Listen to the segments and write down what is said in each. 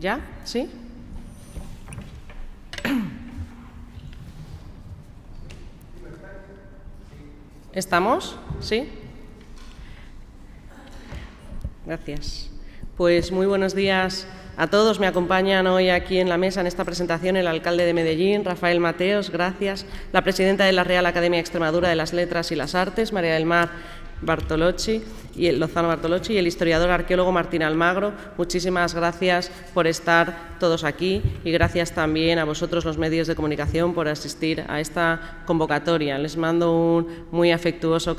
¿Ya? ¿Sí? ¿Estamos? ¿Sí? Gracias. Pues muy buenos días a todos. Me acompañan hoy aquí en la mesa en esta presentación el alcalde de Medellín, Rafael Mateos, gracias. La presidenta de la Real Academia de Extremadura de las Letras y las Artes, María del Mar Lozano Bartolocci, y el historiador arqueólogo Martín Almagro. Muchísimas gracias por estar todos aquí y gracias también a vosotros, los medios de comunicación, por asistir a esta convocatoria. Les mando un muy afectuoso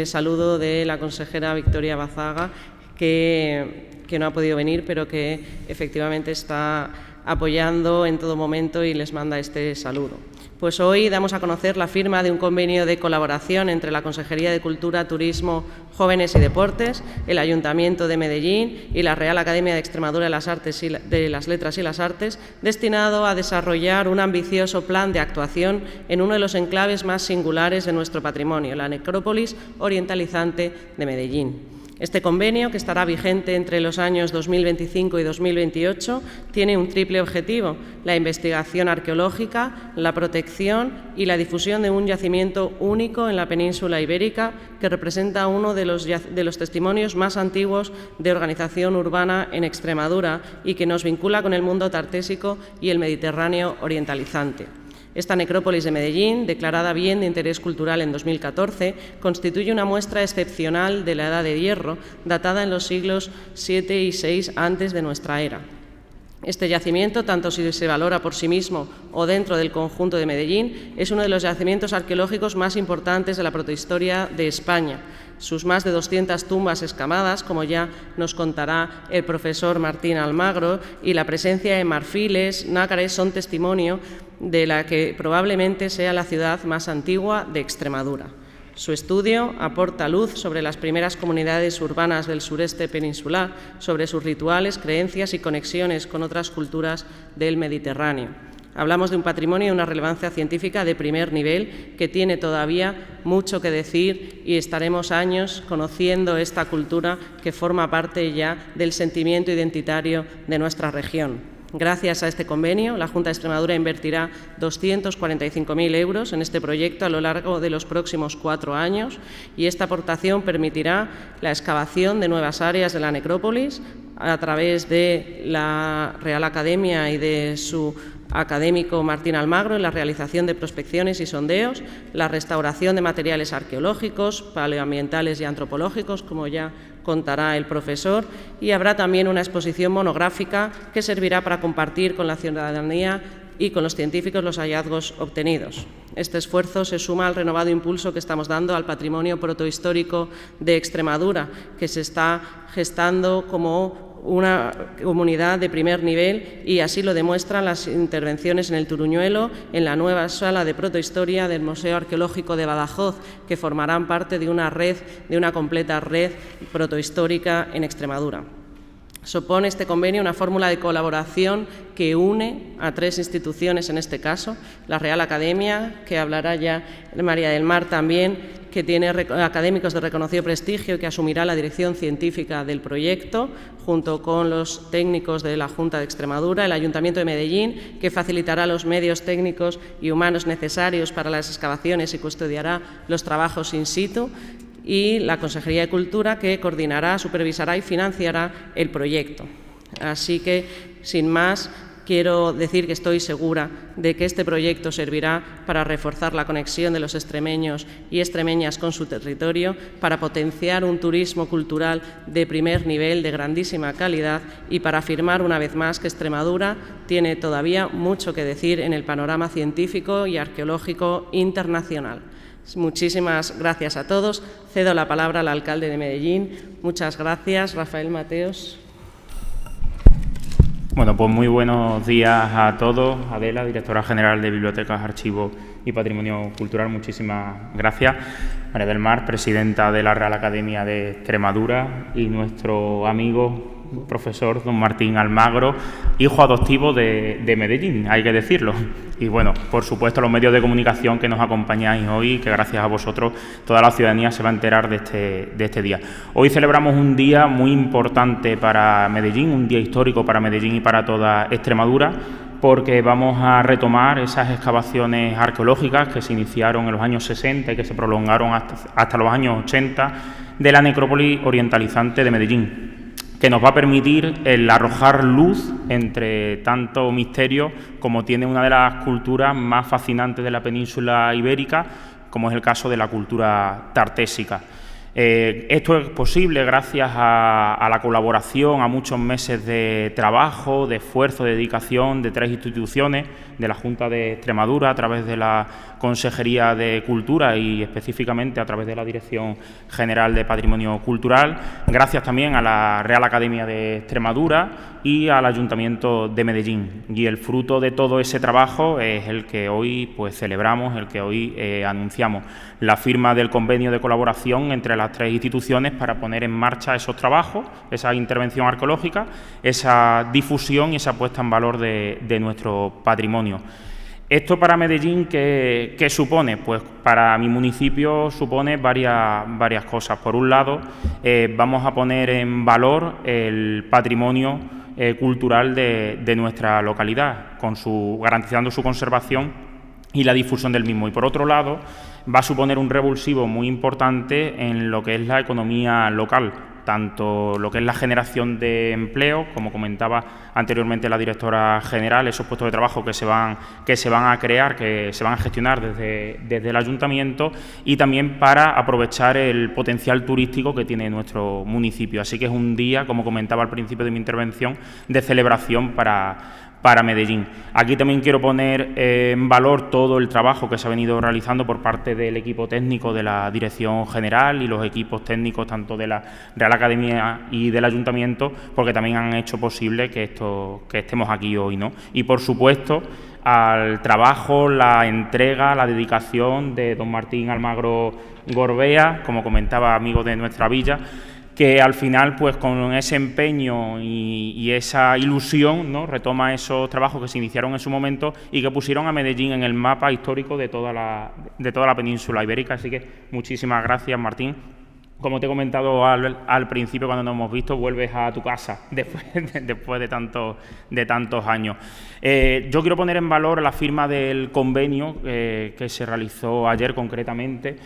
saludo de la consejera Victoria Bazaga, que no ha podido venir, pero que efectivamente está apoyando en todo momento y les manda este saludo. Pues hoy damos a conocer la firma de un convenio de colaboración entre la Consejería de Cultura, Turismo, Jóvenes y Deportes, el Ayuntamiento de Medellín y la Real Academia de Extremadura de las Letras y las Artes, destinado a desarrollar un ambicioso plan de actuación en uno de los enclaves más singulares de nuestro patrimonio, la necrópolis orientalizante de Medellín. Este convenio, que estará vigente entre los años 2025 y 2028, tiene un triple objetivo: la investigación arqueológica, la protección y la difusión de un yacimiento único en la península ibérica, que representa uno de los testimonios más antiguos de organización urbana en Extremadura y que nos vincula con el mundo tartésico y el Mediterráneo orientalizante. Esta necrópolis de Medellín, declarada bien de interés cultural en 2014, constituye una muestra excepcional de la Edad de Hierro, datada en los siglos VII y VI antes de nuestra era. Este yacimiento, tanto si se valora por sí mismo o dentro del conjunto de Medellín, es uno de los yacimientos arqueológicos más importantes de la protohistoria de España. Sus más de 200 tumbas escamadas, como ya nos contará el profesor Martín Almagro, y la presencia de marfiles, nácares, son testimonio de la que probablemente sea la ciudad más antigua de Extremadura. Su estudio aporta luz sobre las primeras comunidades urbanas del sureste peninsular, sobre sus rituales, creencias y conexiones con otras culturas del Mediterráneo. Hablamos de un patrimonio de una relevancia científica de primer nivel que tiene todavía mucho que decir, y estaremos años conociendo esta cultura que forma parte ya del sentimiento identitario de nuestra región. Gracias a este convenio, la Junta de Extremadura invertirá 245.000 euros en este proyecto a lo largo de los próximos 4 años, y esta aportación permitirá la excavación de nuevas áreas de la necrópolis a través de la Real Academia y de su académico Martín Almagro en la realización de prospecciones y sondeos, la restauración de materiales arqueológicos, paleoambientales y antropológicos, como ya contará el profesor, y habrá también una exposición monográfica que servirá para compartir con la ciudadanía y con los científicos los hallazgos obtenidos. Este esfuerzo se suma al renovado impulso que estamos dando al patrimonio protohistórico de Extremadura, que se está gestando como una comunidad de primer nivel, y así lo demuestran las intervenciones en el Turuñuelo, en la nueva sala de protohistoria del Museo Arqueológico de Badajoz, que formarán parte de una completa red protohistórica en Extremadura. Supone este convenio una fórmula de colaboración que une a 3 instituciones, en este caso, la Real Academia, que hablará ya María del Mar también, que tiene académicos de reconocido prestigio y que asumirá la dirección científica del proyecto, junto con los técnicos de la Junta de Extremadura, el Ayuntamiento de Medellín, que facilitará los medios técnicos y humanos necesarios para las excavaciones y custodiará los trabajos in situ, y la Consejería de Cultura, que coordinará, supervisará y financiará el proyecto. Así que, sin más, quiero decir que estoy segura de que este proyecto servirá para reforzar la conexión de los extremeños y extremeñas con su territorio, para potenciar un turismo cultural de primer nivel, de grandísima calidad, y para afirmar una vez más que Extremadura tiene todavía mucho que decir en el panorama científico y arqueológico internacional. Muchísimas gracias a todos. Cedo la palabra al alcalde de Medellín. Muchas gracias, Rafael Mateos. Bueno, pues muy buenos días a todos. Adela, directora general de Bibliotecas, Archivos y Patrimonio Cultural, muchísimas gracias. María del Mar, presidenta de la Real Academia de Extremadura, y nuestro amigo profesor don Martín Almagro, hijo adoptivo de Medellín, hay que decirlo. Y bueno, por supuesto, los medios de comunicación que nos acompañáis hoy, que gracias a vosotros toda la ciudadanía se va a enterar de este día. Hoy celebramos un día muy importante para Medellín, un día histórico para Medellín y para toda Extremadura, porque vamos a retomar esas excavaciones arqueológicas que se iniciaron en los años 60 y que se prolongaron hasta los años 80 de la necrópolis orientalizante de Medellín, que nos va a permitir el arrojar luz entre tanto misterio como tiene una de las culturas más fascinantes de la península ibérica, como es el caso de la cultura tartésica. Esto es posible gracias a la colaboración, a muchos meses de trabajo, de esfuerzo, de dedicación de 3 instituciones, de la Junta de Extremadura, a través de la Consejería de Cultura y específicamente a través de la Dirección General de Patrimonio Cultural, gracias también a la Real Academia de Extremadura y al Ayuntamiento de Medellín. Y el fruto de todo ese trabajo es el que hoy pues celebramos, el que hoy anunciamos, la firma del convenio de colaboración entre las 3 instituciones para poner en marcha esos trabajos, esa intervención arqueológica, esa difusión y esa puesta en valor de nuestro patrimonio. Esto para Medellín, ¿qué supone? Pues para mi municipio supone varias cosas. Por un lado, vamos a poner en valor el patrimonio cultural de nuestra localidad, garantizando su conservación y la difusión del mismo. Y por otro lado, va a suponer un revulsivo muy importante en lo que es la economía local, tanto lo que es la generación de empleo, como comentaba anteriormente la directora general, esos puestos de trabajo que se van a crear, que se van a gestionar desde el ayuntamiento, y también para aprovechar el potencial turístico que tiene nuestro municipio. Así que es un día, como comentaba al principio de mi intervención, de celebración para Medellín. Aquí también quiero poner en valor todo el trabajo que se ha venido realizando por parte del equipo técnico de la Dirección General y los equipos técnicos tanto de la Real Academia y del Ayuntamiento, porque también han hecho posible que estemos aquí hoy, ¿no? Y por supuesto al trabajo, la entrega, la dedicación de don Martín Almagro Gorbea, como comentaba, amigo de nuestra villa, que al final, pues con ese empeño y esa ilusión, ¿no?, retoma esos trabajos que se iniciaron en su momento y que pusieron a Medellín en el mapa histórico de toda la península ibérica. Así que muchísimas gracias, Martín. Como te he comentado al principio, cuando nos hemos visto, vuelves a tu casa después de tantos años. Yo quiero poner en valor la firma del convenio que se realizó ayer concretamente,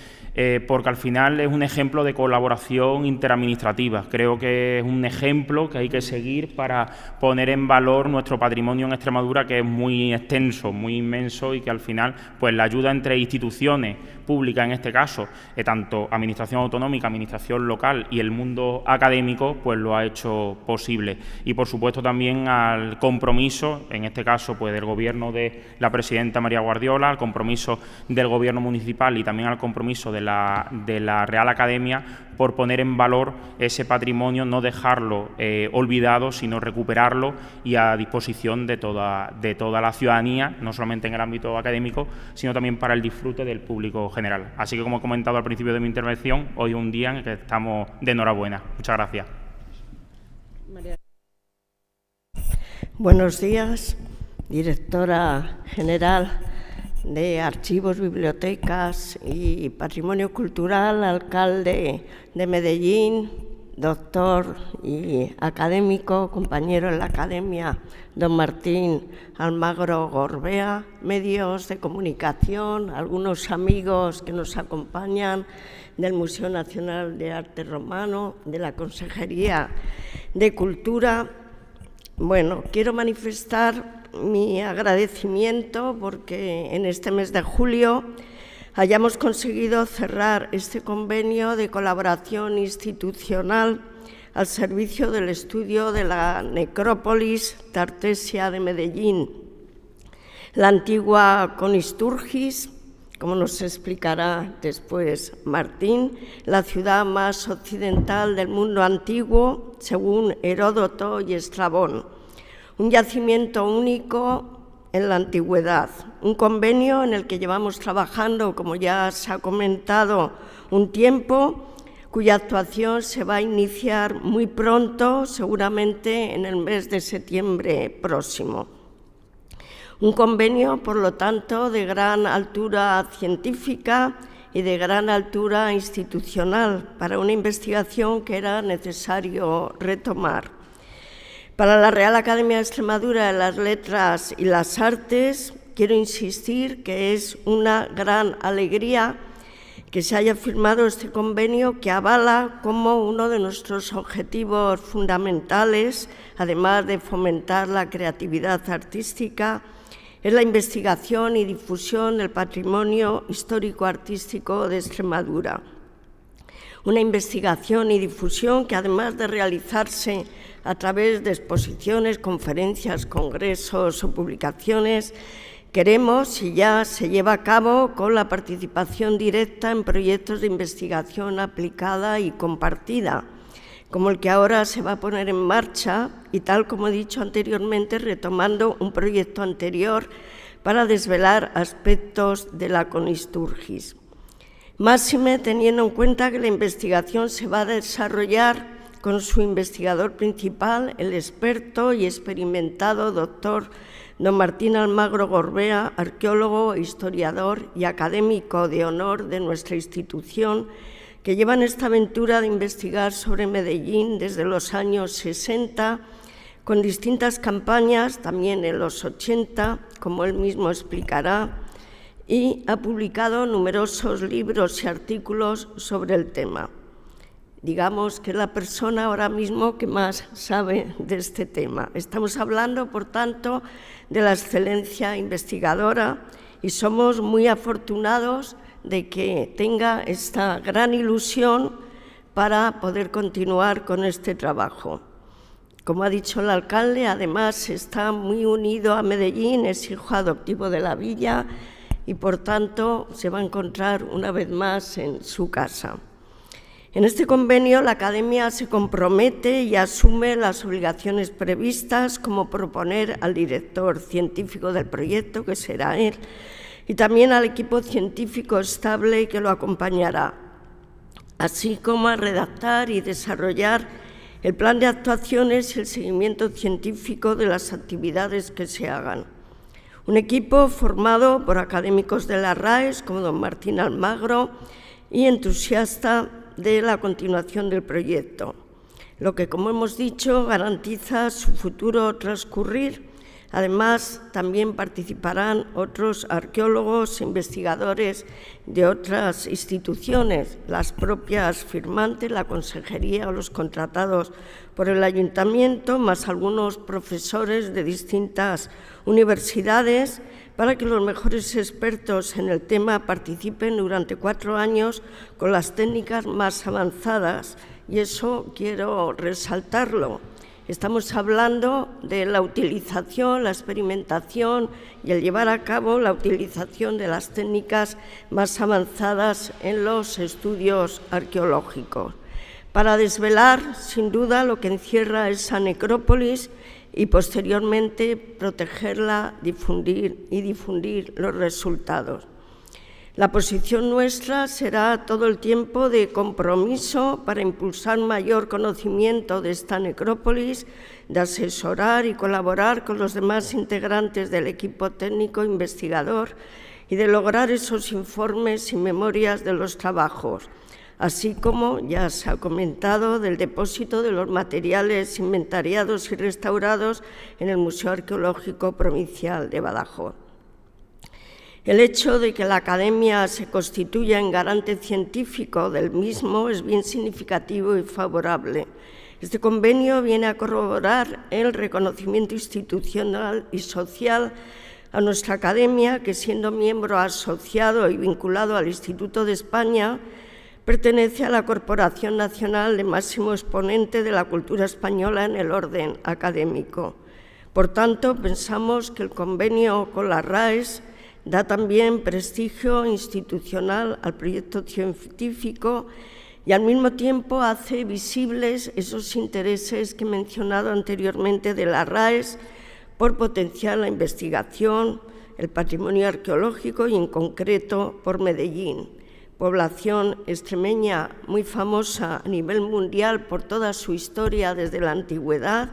porque al final es un ejemplo de colaboración interadministrativa. Creo que es un ejemplo que hay que seguir para poner en valor nuestro patrimonio en Extremadura, que es muy extenso, muy inmenso, y que al final pues la ayuda entre instituciones públicas, en este caso, tanto administración autonómica, administración local y el mundo académico, pues lo ha hecho posible. Y por supuesto también al compromiso, en este caso pues del gobierno de la presidenta María Guardiola, al compromiso del gobierno municipal y también al compromiso de la Real Academia por poner en valor ese patrimonio, no dejarlo olvidado, sino recuperarlo y a disposición de toda la ciudadanía, no solamente en el ámbito académico, sino también para el disfrute del público general. Así que, como he comentado al principio de mi intervención, hoy es un día en el que estamos de enhorabuena. Muchas gracias. Buenos días, directora general de Archivos, Bibliotecas y Patrimonio Cultural, alcalde de Medellín, doctor y académico, compañero en la academia, don Martín Almagro Gorbea, medios de comunicación, algunos amigos que nos acompañan del Museo Nacional de Arte Romano, de la Consejería de Cultura. Bueno, quiero manifestar mi agradecimiento porque en este mes de julio hayamos conseguido cerrar este convenio de colaboración institucional al servicio del estudio de la necrópolis tartesia de Medellín, la antigua Conisturgis, como nos explicará después Martín, la ciudad más occidental del mundo antiguo, según Heródoto y Estrabón, un yacimiento único en la antigüedad, un convenio en el que llevamos trabajando, como ya se ha comentado, un tiempo, cuya actuación se va a iniciar muy pronto, seguramente en el mes de septiembre próximo. Un convenio, por lo tanto, de gran altura científica y de gran altura institucional para una investigación que era necesario retomar. Para la Real Academia de Extremadura de las Letras y las Artes, quiero insistir que es una gran alegría que se haya firmado este convenio que avala como uno de nuestros objetivos fundamentales, además de fomentar la creatividad artística, es la investigación y difusión del patrimonio histórico-artístico de Extremadura. Una investigación y difusión que, además de realizarse a través de exposiciones, conferencias, congresos o publicaciones, queremos y ya se lleva a cabo con la participación directa en proyectos de investigación aplicada y compartida, como el que ahora se va a poner en marcha y, tal como he dicho anteriormente, retomando un proyecto anterior para desvelar aspectos de la Conisturgis. Máxime teniendo en cuenta que la investigación se va a desarrollar con su investigador principal, el experto y experimentado doctor don Martín Almagro Gorbea, arqueólogo, historiador y académico de honor de nuestra institución, que llevan esta aventura de investigar sobre Medellín desde los años 60, con distintas campañas, también en los 80, como él mismo explicará, y ha publicado numerosos libros y artículos sobre el tema. Digamos que es la persona ahora mismo que más sabe de este tema. Estamos hablando, por tanto, de la excelencia investigadora y somos muy afortunados de que tenga esta gran ilusión para poder continuar con este trabajo. Como ha dicho el alcalde, además está muy unido a Medellín, es hijo adoptivo de la villa y, por tanto, se va a encontrar una vez más en su casa. En este convenio, la Academia se compromete y asume las obligaciones previstas, como proponer al director científico del proyecto, que será él, y también al equipo científico estable que lo acompañará, así como a redactar y desarrollar el plan de actuaciones y el seguimiento científico de las actividades que se hagan. Un equipo formado por académicos de la RAES, como don Martín Almagro, y entusiasta de la continuación del proyecto, lo que, como hemos dicho, garantiza su futuro transcurrir. Además, también participarán otros arqueólogos e investigadores de otras instituciones, las propias firmantes, la consejería o los contratados por el ayuntamiento, más algunos profesores de distintas universidades, para que los mejores expertos en el tema participen durante 4 años con las técnicas más avanzadas. Y eso quiero resaltarlo. Estamos hablando de la utilización, la experimentación y el llevar a cabo la utilización de las técnicas más avanzadas en los estudios arqueológicos, para desvelar, sin duda, lo que encierra esa necrópolis y posteriormente protegerla, difundir los resultados. La posición nuestra será todo el tiempo de compromiso para impulsar mayor conocimiento de esta necrópolis, de asesorar y colaborar con los demás integrantes del equipo técnico investigador y de lograr esos informes y memorias de los trabajos, así como, ya se ha comentado, del depósito de los materiales inventariados y restaurados en el Museo Arqueológico Provincial de Badajoz. El hecho de que la Academia se constituya en garante científico del mismo es bien significativo y favorable. Este convenio viene a corroborar el reconocimiento institucional y social a nuestra Academia, que, siendo miembro asociado y vinculado al Instituto de España, pertenece a la Corporación Nacional de máximo exponente de la cultura española en el orden académico. Por tanto, pensamos que el convenio con la RAES da también prestigio institucional al proyecto científico y al mismo tiempo hace visibles esos intereses que he mencionado anteriormente de la RAES por potenciar la investigación, el patrimonio arqueológico y, en concreto, por Medellín, población extremeña muy famosa a nivel mundial por toda su historia desde la antigüedad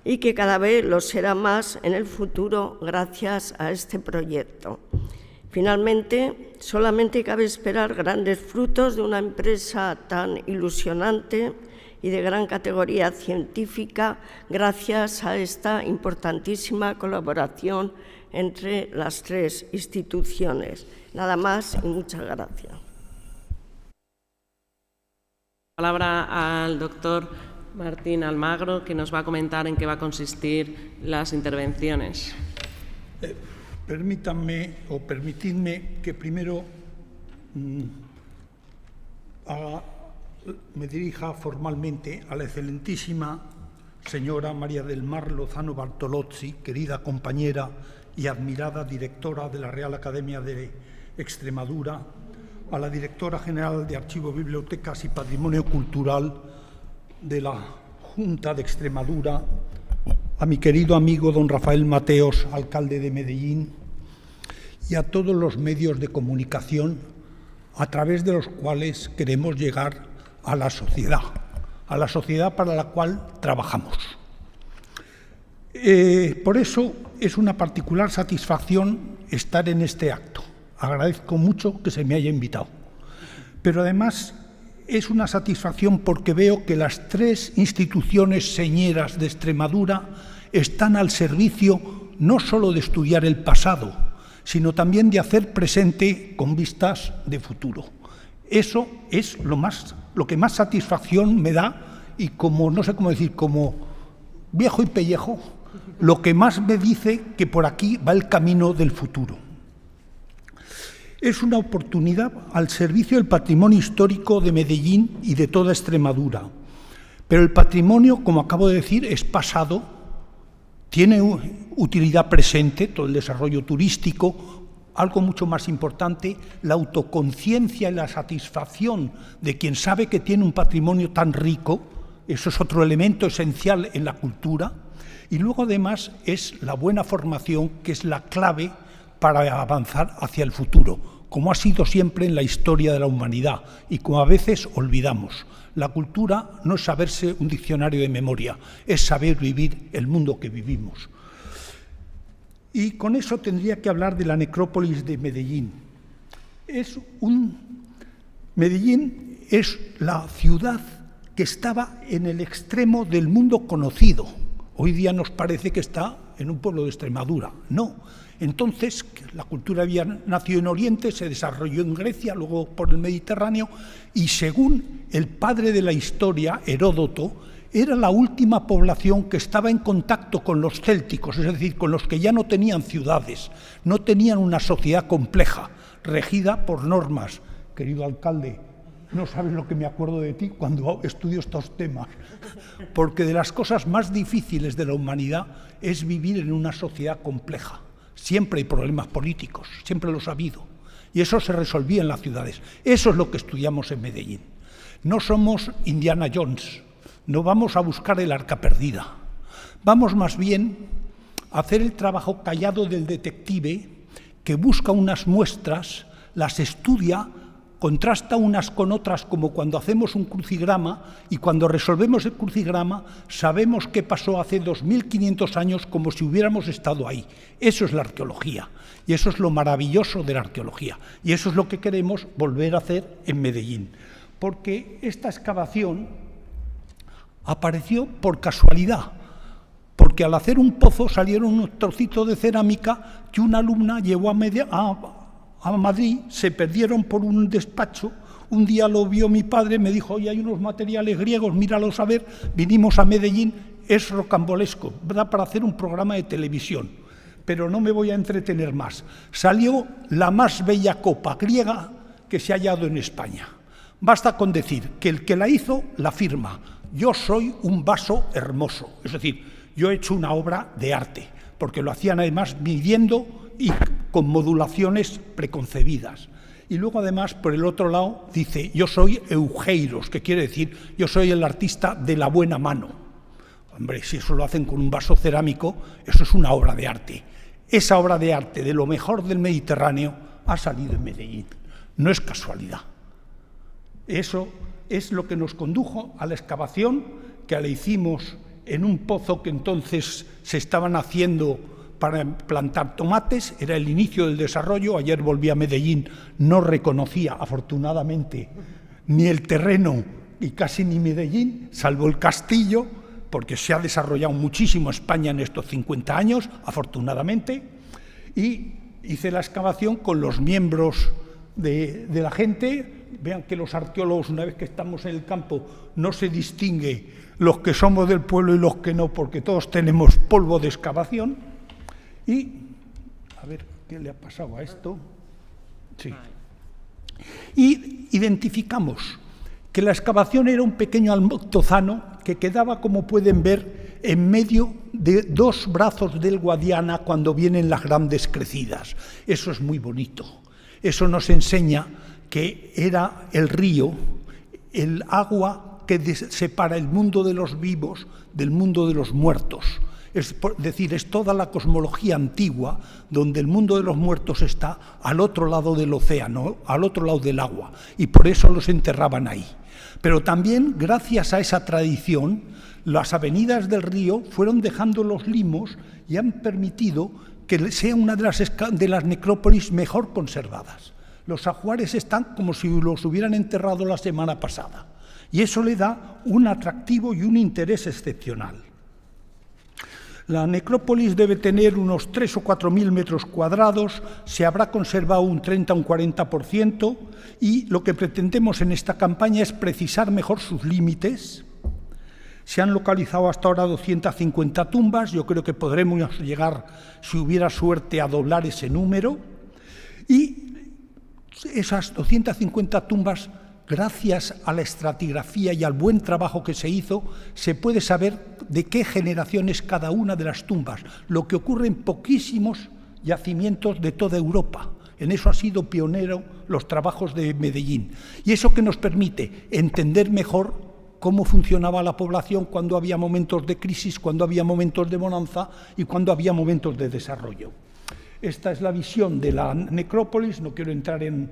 y que cada vez lo será más en el futuro gracias a este proyecto. Finalmente, solamente cabe esperar grandes frutos de una empresa tan ilusionante y de gran categoría científica gracias a esta importantísima colaboración entre las tres instituciones. Nada más y muchas gracias. Palabra al doctor Martín Almagro, que nos va a comentar en qué va a consistir las intervenciones. Permitidme que primero me dirija formalmente a la excelentísima señora María del Mar Lozano Bartolozzi, querida compañera y admirada directora de la Real Academia de Extremadura, a la directora general de Archivos, Bibliotecas y Patrimonio Cultural de la Junta de Extremadura, a mi querido amigo don Rafael Mateos, alcalde de Medellín, y a todos los medios de comunicación a través de los cuales queremos llegar a la sociedad para la cual trabajamos. Por eso es una particular satisfacción estar en este acto. Agradezco mucho que se me haya invitado. Pero además es una satisfacción porque veo que las tres instituciones señeras de Extremadura están al servicio no solo de estudiar el pasado, sino también de hacer presente con vistas de futuro. Eso es lo que más satisfacción me da y como, no sé cómo decir, como viejo y pellejo, lo que más me dice que por aquí va el camino del futuro. Es una oportunidad al servicio del patrimonio histórico de Medellín y de toda Extremadura. Pero el patrimonio, como acabo de decir, es pasado, tiene utilidad presente, todo el desarrollo turístico, algo mucho más importante, la autoconciencia y la satisfacción de quien sabe que tiene un patrimonio tan rico, eso es otro elemento esencial en la cultura, y luego además es la buena formación que es la clave para avanzar hacia el futuro, como ha sido siempre en la historia de la humanidad y como a veces olvidamos. La cultura no es saberse un diccionario de memoria, es saber vivir el mundo que vivimos. Y con eso tendría que hablar de la necrópolis de Medellín. Medellín es la ciudad que estaba en el extremo del mundo conocido. Hoy día nos parece que está en un pueblo de Extremadura. No. Entonces, la cultura había nacido en Oriente, se desarrolló en Grecia, luego por el Mediterráneo, y según el padre de la historia, Heródoto, era la última población que estaba en contacto con los célticos, es decir, con los que ya no tenían ciudades, no tenían una sociedad compleja, regida por normas. Querido alcalde, no sabes lo que me acuerdo de ti cuando estudio estos temas, porque de las cosas más difíciles de la humanidad es vivir en una sociedad compleja. Siempre hay problemas políticos, siempre los ha habido, y eso se resolvía en las ciudades. Eso es lo que estudiamos en Medellín. No somos Indiana Jones, no vamos a buscar el arca perdida. Vamos más bien a hacer el trabajo callado del detective que busca unas muestras, las estudia, contrasta unas con otras como cuando hacemos un crucigrama y cuando resolvemos el crucigrama sabemos qué pasó hace 2500 años como si hubiéramos estado ahí. Eso es la arqueología y eso es lo maravilloso de la arqueología y eso es lo que queremos volver a hacer en Medellín. Porque esta excavación apareció por casualidad, porque al hacer un pozo salieron unos trocitos de cerámica que una alumna llevó a Madrid, se perdieron por un despacho, un día lo vio mi padre, me dijo, oye, hay unos materiales griegos, míralos a ver, vinimos a Medellín, es rocambolesco, da para hacer un programa de televisión, pero no me voy a entretener más. Salió la más bella copa griega que se ha hallado en España. Basta con decir que el que la hizo la firma, yo soy un vaso hermoso, es decir, yo he hecho una obra de arte, porque lo hacían además midiendo y con modulaciones preconcebidas. Y luego además, por el otro lado, dice, yo soy Eugeiros, que quiere decir, yo soy el artista de la buena mano. Hombre, si eso lo hacen con un vaso cerámico, eso es una obra de arte. Esa obra de arte, de lo mejor del Mediterráneo, ha salido en Medellín. No es casualidad. Eso es lo que nos condujo a la excavación, que la hicimos en un pozo que entonces se estaban haciendo para plantar tomates. Era el inicio del desarrollo. Ayer volví a Medellín, no reconocía afortunadamente ni el terreno y casi ni Medellín, salvo el castillo, porque se ha desarrollado muchísimo España en estos 50 años, afortunadamente, y hice la excavación con los miembros de la gente. Vean que los arqueólogos, una vez que estamos en el campo, no se distingue los que somos del pueblo y los que no, porque todos tenemos polvo de excavación. Y, a ver, ¿qué le ha pasado a esto? Sí. Y identificamos que la excavación era un pequeño altozano que quedaba, como pueden ver, en medio de dos brazos del Guadiana cuando vienen las grandes crecidas. Eso es muy bonito. Eso nos enseña que era el río, el agua que separa el mundo de los vivos del mundo de los muertos. Es decir, es toda la cosmología antigua donde el mundo de los muertos está al otro lado del océano, al otro lado del agua, y por eso los enterraban ahí. Pero también, gracias a esa tradición, las avenidas del río fueron dejando los limos y han permitido que sea una de las necrópolis mejor conservadas. Los ajuares están como si los hubieran enterrado la semana pasada, y eso le da un atractivo y un interés excepcional. La necrópolis debe tener unos 3.000 o 4.000 metros cuadrados, se habrá conservado un 30 o un 40%, y lo que pretendemos en esta campaña es precisar mejor sus límites. Se han localizado hasta ahora 250 tumbas, yo creo que podremos llegar, si hubiera suerte, a doblar ese número, y esas 250 tumbas, gracias a la estratigrafía y al buen trabajo que se hizo, se puede saber de qué generación es cada una de las tumbas, lo que ocurre en poquísimos yacimientos de toda Europa. En eso ha sido pionero los trabajos de Medellín. Y eso que nos permite entender mejor cómo funcionaba la población cuando había momentos de crisis, cuando había momentos de bonanza y cuando había momentos de desarrollo. Esta es la visión de la necrópolis. No quiero entrar en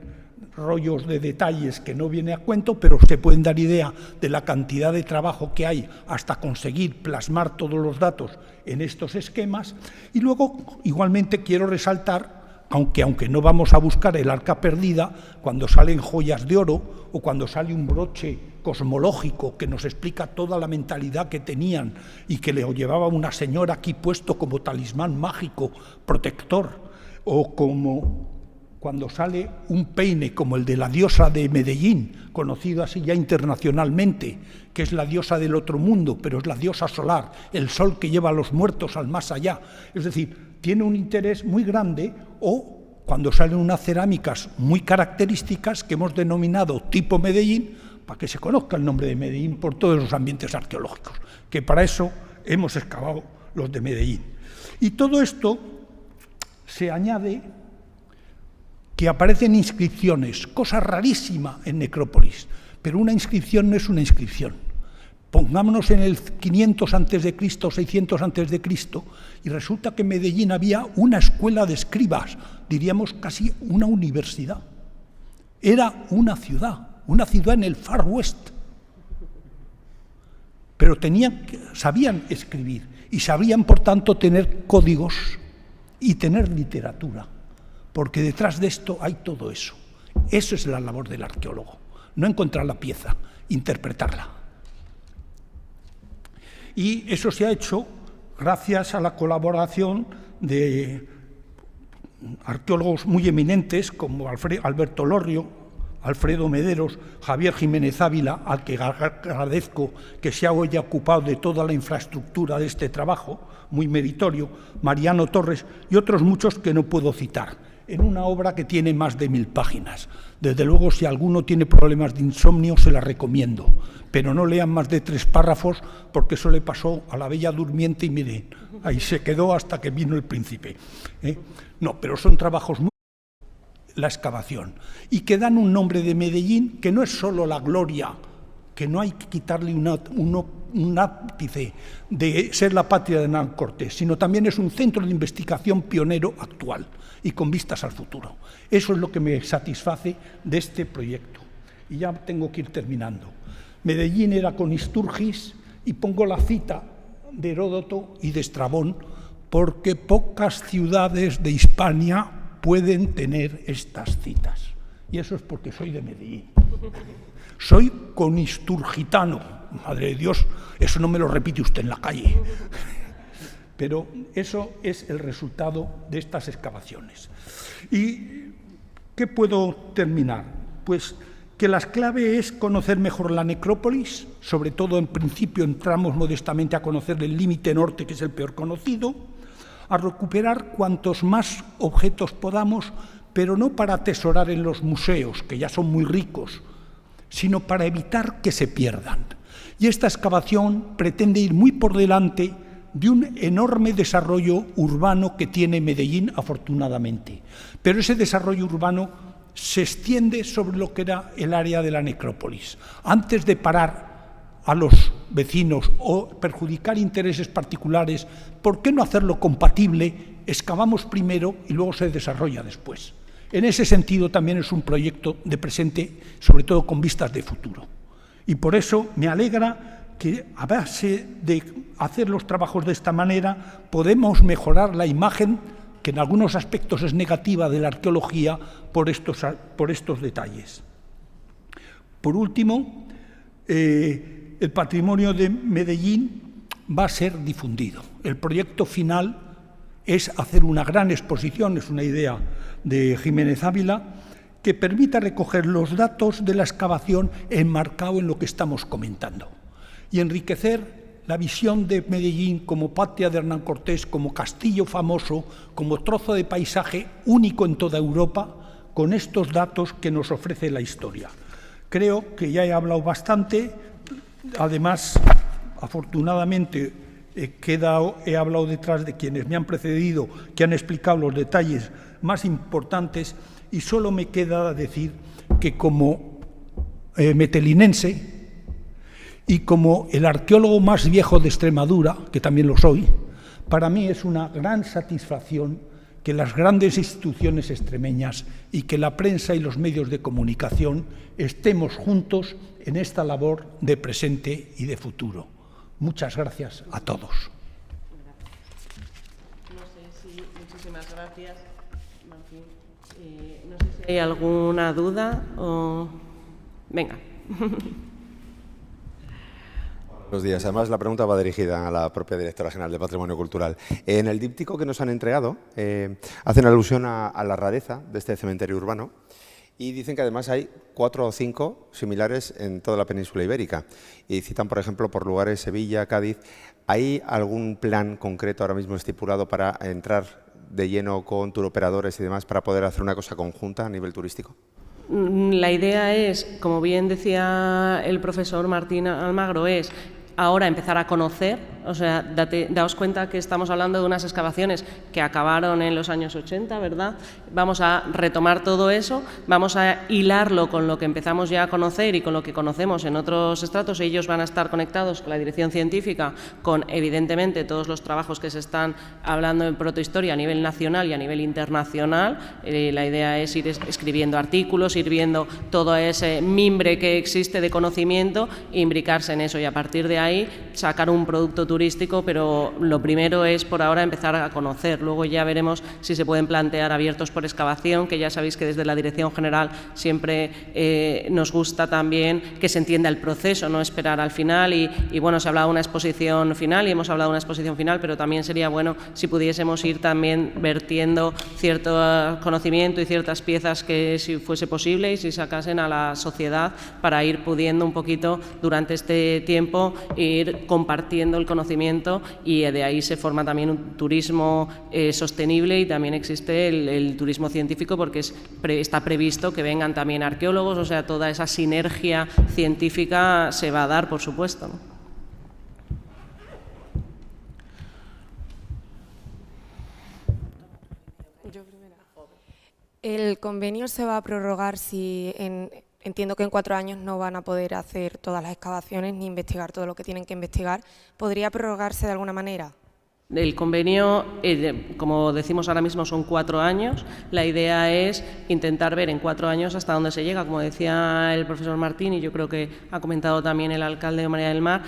rollos de detalles que no viene a cuento, pero se pueden dar idea de la cantidad de trabajo que hay hasta conseguir plasmar todos los datos en estos esquemas. Y luego, igualmente, quiero resaltar, aunque no vamos a buscar el arca perdida, cuando salen joyas de oro o cuando sale un broche cosmológico que nos explica toda la mentalidad que tenían y que le llevaba una señora aquí puesto como talismán mágico, protector, o como cuando sale un peine como el de la diosa de Medellín, conocido así ya internacionalmente, que es la diosa del otro mundo, pero es la diosa solar, el sol que lleva a los muertos al más allá. Es decir, tiene un interés muy grande. O cuando salen unas cerámicas muy características que hemos denominado tipo Medellín, para que se conozca el nombre de Medellín por todos los ambientes arqueológicos, que para eso hemos excavado los de Medellín. Y todo esto se añade que aparecen inscripciones, cosa rarísima en necrópolis, pero una inscripción no es una inscripción. Pongámonos en el 500 a.C., 600 a.C., y resulta que en Medellín había una escuela de escribas, diríamos casi una universidad. Era una ciudad en el Far West. Pero sabían escribir y sabían, por tanto, tener códigos y tener literatura, porque detrás de esto hay todo eso. Eso es la labor del arqueólogo, no encontrar la pieza, interpretarla. Y eso se ha hecho gracias a la colaboración de arqueólogos muy eminentes como Alberto Lorrio, Alfredo Mederos, Javier Jiménez Ávila, al que agradezco que se haya ocupado de toda la infraestructura de este trabajo, muy meritorio, Mariano Torres y otros muchos que no puedo citar, en una obra que tiene más de 1000 páginas. Desde luego, si alguno tiene problemas de insomnio, se la recomiendo, pero no lean más de 3 párrafos, porque eso le pasó a la Bella Durmiente y miren, ahí se quedó hasta que vino el príncipe. No, pero son trabajos muy... la excavación, y que dan un nombre de Medellín que no es solo la gloria, que no hay que quitarle un ápice de ser la patria de Hernán Cortés, sino también es un centro de investigación pionero actual y con vistas al futuro. Eso es lo que me satisface de este proyecto. Y ya tengo que ir terminando. Medellín era con Isturgis, y pongo la cita de Heródoto y de Estrabón, porque pocas ciudades de Hispania pueden tener estas citas. Y eso es porque soy de Medellín. Soy conisturgitano. Madre de Dios, eso no me lo repite usted en la calle. Pero eso es el resultado de estas excavaciones. ¿Y qué puedo terminar? Pues que la clave es conocer mejor la necrópolis, sobre todo en principio entramos modestamente a conocer el límite norte, que es el peor conocido, a recuperar cuantos más objetos podamos, pero no para atesorar en los museos, que ya son muy ricos, sino para evitar que se pierdan. Y esta excavación pretende ir muy por delante de un enorme desarrollo urbano que tiene Medellín, afortunadamente. Pero ese desarrollo urbano se extiende sobre lo que era el área de la necrópolis. Antes de parar a los vecinos o perjudicar intereses particulares, ¿por qué no hacerlo compatible? Excavamos primero y luego se desarrolla después. En ese sentido también es un proyecto de presente, sobre todo con vistas de futuro. Y por eso me alegra que a base de hacer los trabajos de esta manera podemos mejorar la imagen, que en algunos aspectos es negativa, de la arqueología por estos detalles. Por último, el patrimonio de Medellín va a ser difundido. El proyecto final es hacer una gran exposición, es una idea de Jiménez Ávila, que permita recoger los datos de la excavación enmarcado en lo que estamos comentando y enriquecer la visión de Medellín como patria de Hernán Cortés, como castillo famoso, como trozo de paisaje único en toda Europa, con estos datos que nos ofrece la historia. Creo que ya he hablado bastante, además, afortunadamente, he hablado detrás de quienes me han precedido, que han explicado los detalles más importantes, y solo me queda decir que como metelinense y como el arqueólogo más viejo de Extremadura, que también lo soy, para mí es una gran satisfacción que las grandes instituciones extremeñas y que la prensa y los medios de comunicación estemos juntos en esta labor de presente y de futuro. Muchas gracias a todos. Muchísimas gracias, Martín. No sé si hay alguna duda o... Venga. Buenos días. Además, la pregunta va dirigida a la propia directora general de Patrimonio Cultural. En el díptico que nos han entregado, hacen alusión a la rareza de este cementerio urbano y dicen que además hay 4 o 5 similares en toda la península ibérica. Y citan, por ejemplo, por lugares Sevilla, Cádiz. ¿Hay algún plan concreto ahora mismo estipulado para entrar de lleno con turoperadores y demás para poder hacer una cosa conjunta a nivel turístico? La idea es, como bien decía el profesor Martín Almagro, es ahora empezar a conocer, o sea, daos cuenta que estamos hablando de unas excavaciones que acabaron en los años 80, ¿verdad? Vamos a retomar todo eso, vamos a hilarlo con lo que empezamos ya a conocer y con lo que conocemos en otros estratos. Ellos van a estar conectados con la dirección científica, con evidentemente todos los trabajos que se están hablando en protohistoria a nivel nacional y a nivel internacional. La idea es ir escribiendo artículos, ir viendo todo ese mimbre que existe de conocimiento e imbricarse en eso, y a partir de ahí sacar un producto turístico, pero lo primero es por ahora empezar a conocer. Luego ya veremos si se pueden plantear abiertos por excavación, que ya sabéis que desde la Dirección General siempre nos gusta también que se entienda el proceso, no esperar al final y bueno, se ha hablado de una exposición final y hemos hablado de una exposición final, pero también sería bueno si pudiésemos ir también vertiendo cierto conocimiento y ciertas piezas que si fuese posible y si sacasen a la sociedad para ir pudiendo un poquito durante este tiempo ir compartiendo el conocimiento, y de ahí se forma también un turismo sostenible, y también existe el turismo científico, porque está previsto que vengan también arqueólogos, o sea, toda esa sinergia científica se va a dar, por supuesto, ¿no? El convenio se va a prorrogar si entiendo que en 4 años no van a poder hacer todas las excavaciones ni investigar todo lo que tienen que investigar. ¿Podría prorrogarse de alguna manera? El convenio, como decimos ahora mismo, son 4 años. La idea es intentar ver en 4 años hasta dónde se llega. Como decía el profesor Martín, y yo creo que ha comentado también el alcalde de María del Mar,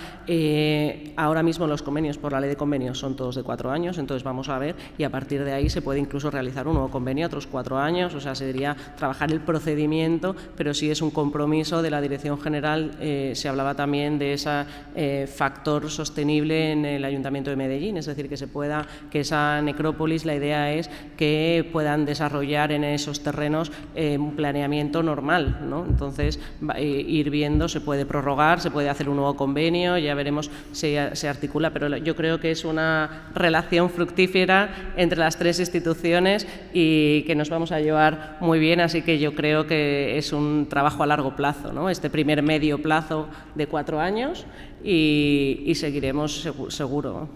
ahora mismo los convenios por la ley de convenios son todos de 4 años, entonces vamos a ver, y a partir de ahí se puede incluso realizar un nuevo convenio, otros 4 años, o sea, sería trabajar el procedimiento, pero sí es un compromiso de la Dirección General. Se hablaba también de ese factor sostenible en el Ayuntamiento de Medellín, es decir, que esa necrópolis, la idea es que puedan desarrollar en esos terrenos un planeamiento normal, ¿no? Entonces, ir viendo, se puede prorrogar, se puede hacer un nuevo convenio, ya veremos si se articula, pero yo creo que es una relación fructífera entre las 3 instituciones y que nos vamos a llevar muy bien, así que yo creo que es un trabajo a largo plazo, ¿no? Este primer medio plazo de 4 años y seguiremos seguro.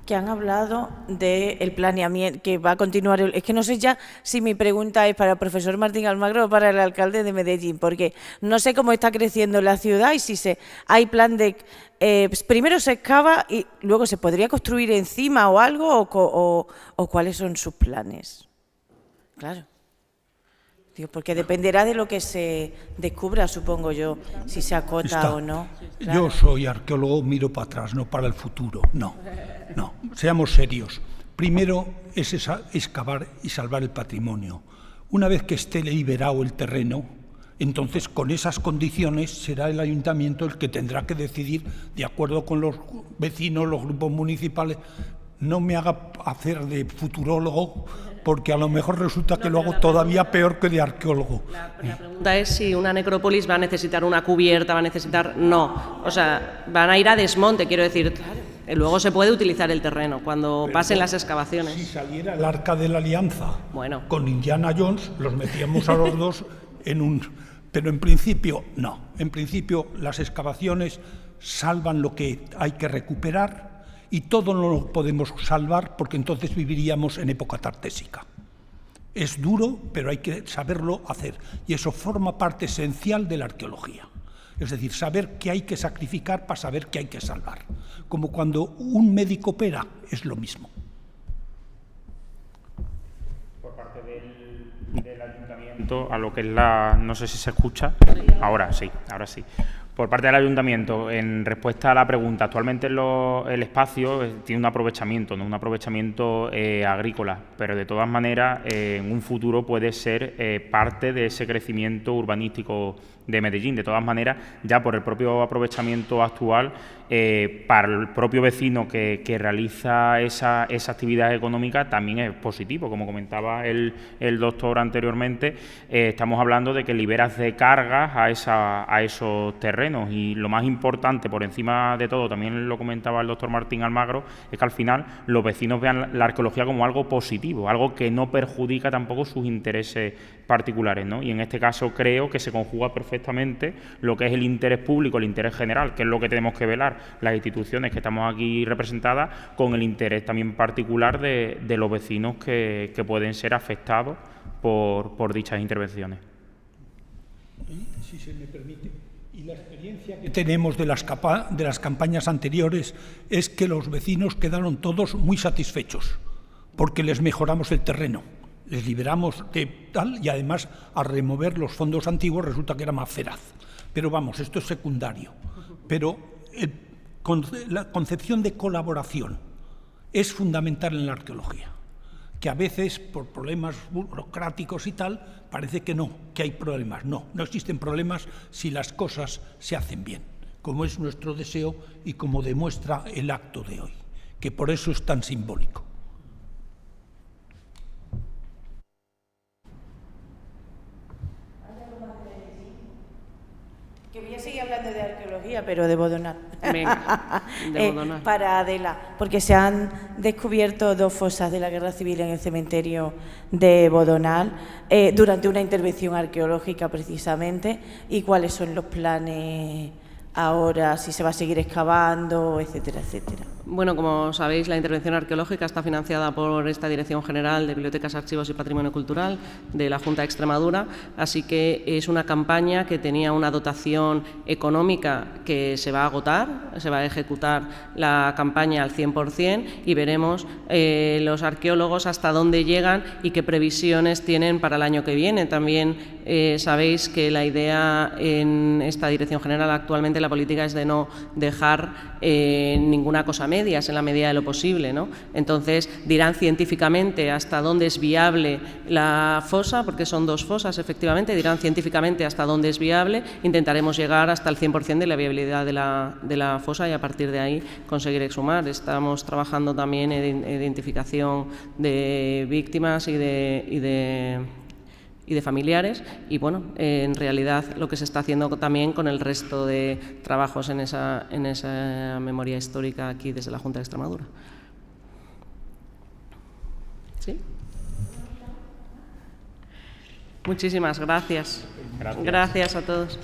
Que han hablado del planeamiento, que va a continuar. Es que no sé ya si mi pregunta es para el profesor Martín Almagro o para el alcalde de Medellín, porque no sé cómo está creciendo la ciudad y si hay plan de... primero se excava y luego se podría construir encima o algo, o cuáles son sus planes. Claro. Digo, porque dependerá de lo que se descubra, supongo yo, si se acota o no. Claro. Yo soy arqueólogo, miro para atrás, no para el futuro. No, seamos serios. Primero es excavar y salvar el patrimonio. Una vez que esté liberado el terreno, entonces con esas condiciones será el ayuntamiento el que tendrá que decidir, de acuerdo con los vecinos, los grupos municipales. No me haga hacer de futurólogo, porque a lo mejor resulta que lo hago todavía peor que de arqueólogo. La pregunta es si una necrópolis va a necesitar una cubierta, va a necesitar... No, o sea, van a ir a desmonte, quiero decir. Luego se puede utilizar el terreno cuando pasen las excavaciones. Si saliera el Arca de la Alianza con Indiana Jones, los metíamos a los dos en un... Pero en principio, no. En principio, las excavaciones salvan lo que hay que recuperar, y todo no lo podemos salvar porque entonces viviríamos en época tartésica. Es duro, pero hay que saberlo hacer, y eso forma parte esencial de la arqueología. Es decir, saber qué hay que sacrificar para saber qué hay que salvar. Como cuando un médico opera, es lo mismo. Por parte del ayuntamiento, a lo que es la... No sé si se escucha. Ahora sí. Por parte del ayuntamiento, en respuesta a la pregunta, actualmente el espacio tiene un aprovechamiento, ¿no? Un aprovechamiento agrícola, pero de todas maneras en un futuro puede ser parte de ese crecimiento urbanístico de Medellín. De todas maneras, ya por el propio aprovechamiento actual, para el propio vecino que realiza esa actividad económica también es positivo. Como comentaba el doctor anteriormente, estamos hablando de que liberas de cargas a esos terrenos, y lo más importante, por encima de todo, también lo comentaba el doctor Martín Almagro, es que al final los vecinos vean la arqueología como algo positivo, algo que no perjudica tampoco sus intereses particulares, ¿no? Y en este caso creo que se conjuga perfectamente lo que es el interés público, el interés general, que es lo que tenemos que velar las instituciones que estamos aquí representadas, con el interés también particular de los vecinos que pueden ser afectados por dichas intervenciones. Si se me permite. Y la experiencia que tenemos de las campañas anteriores es que los vecinos quedaron todos muy satisfechos, porque les mejoramos el terreno, les liberamos de tal, y además al remover los fondos antiguos resulta que era más feraz. Pero vamos, esto es secundario. Pero la concepción de colaboración es fundamental en la arqueología, que a veces por problemas burocráticos y tal parece que no, que hay problemas. No existen problemas si las cosas se hacen bien, como es nuestro deseo y como demuestra el acto de hoy, que por eso es tan simbólico. Que voy a seguir hablando de arqueología, pero de Bodonal. Venga, de Bodonal. Para Adela, porque se han descubierto 2 fosas de la Guerra Civil en el cementerio de Bodonal durante una intervención arqueológica precisamente. ¿Y cuáles son los planes ahora, si se va a seguir excavando, etcétera, etcétera. Bueno, como sabéis, la intervención arqueológica está financiada por esta Dirección General de Bibliotecas, Archivos y Patrimonio Cultural de la Junta de Extremadura, así que es una campaña que tenía una dotación económica que se va a agotar, se va a ejecutar la campaña al 100% y veremos los arqueólogos hasta dónde llegan y qué previsiones tienen para el año que viene. También sabéis que la idea en esta Dirección General actualmente, la política es de no dejar ninguna cosa medias en la medida de lo posible, ¿no? Entonces dirán científicamente hasta dónde es viable la fosa, porque son 2 fosas efectivamente, dirán científicamente hasta dónde es viable, intentaremos llegar hasta el 100% de la viabilidad de la fosa y a partir de ahí conseguir exhumar. Estamos trabajando también en identificación de víctimas y de familiares y bueno, en realidad lo que se está haciendo también con el resto de trabajos en esa memoria histórica aquí desde la Junta de Extremadura. ¿Sí? Muchísimas gracias. Gracias a todos.